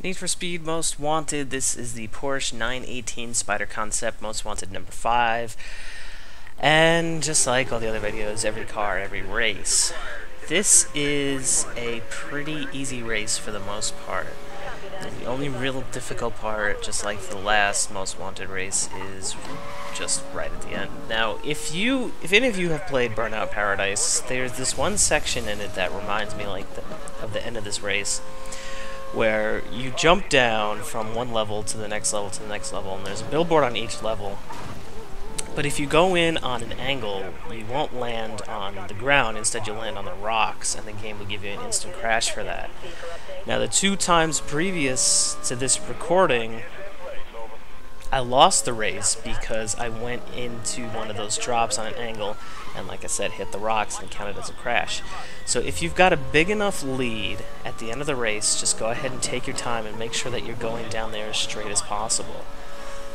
Need for Speed Most Wanted. This is the Porsche 918 Spyder Concept Most Wanted number 5. And just like all the other videos, every car, every race. This is a pretty easy race for the most part. The only real difficult part, just like the last Most Wanted race, is just right at the end. Now, if any of you have played Burnout Paradise, there's this one section in it that reminds me like of the end of this race, where you jump down from one level to the next level to the next level, and there's a billboard on each level. But if you go in on an angle, you won't land on the ground, instead you'll land on the rocks, and the game will give you an instant crash for that. Now, the 2 times previous to this recording, I lost the race because I went into one of those drops on an angle, and like I said, hit the rocks and counted as a crash. So if you've got a big enough lead at the end of the race, just go ahead and take your time and make sure that you're going down there as straight as possible.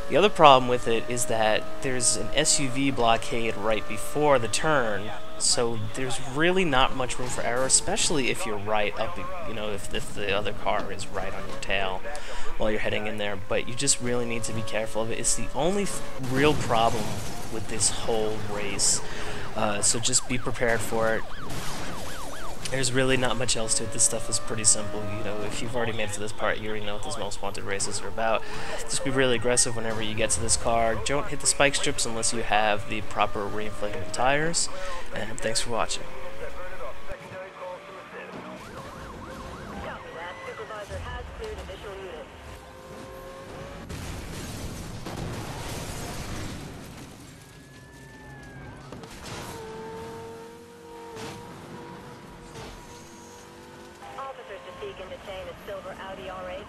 The other problem with it is that there's an SUV blockade right before the turn, so there's really not much room for error, especially if you're right up, if the other car is right on your tail while you're heading in there. But you just really need to be careful of it. It's the only real problem with this whole race, so just be prepared for it. There's really not much else to it. This stuff is pretty simple. If you've already made it to this part, you already know what these Most Wanted races are about. Just be really aggressive whenever you get to this car. Don't hit the spike strips unless you have the proper reinflatable tires. And thanks for watching. To seek and detain a silver Audi R8.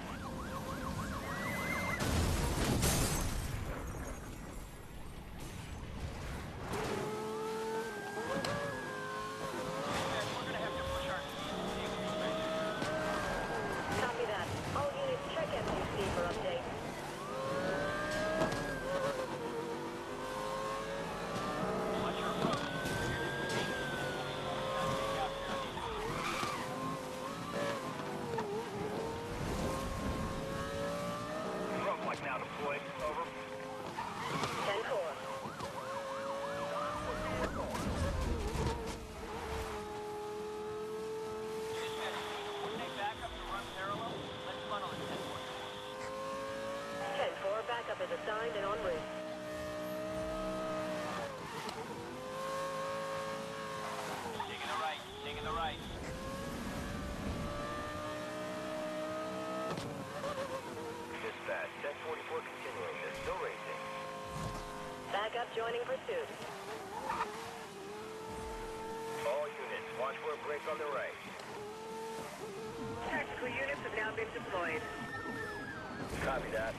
Copy that. All units check FUC for update. Now deployed. Over. 10-4. Backup is assigned and en route. Taking the right. Dispatch, 1044 continuing. There's still racing. Backup joining pursuit. All units, watch for a break on the right. Tactical units have now been deployed. Copy that.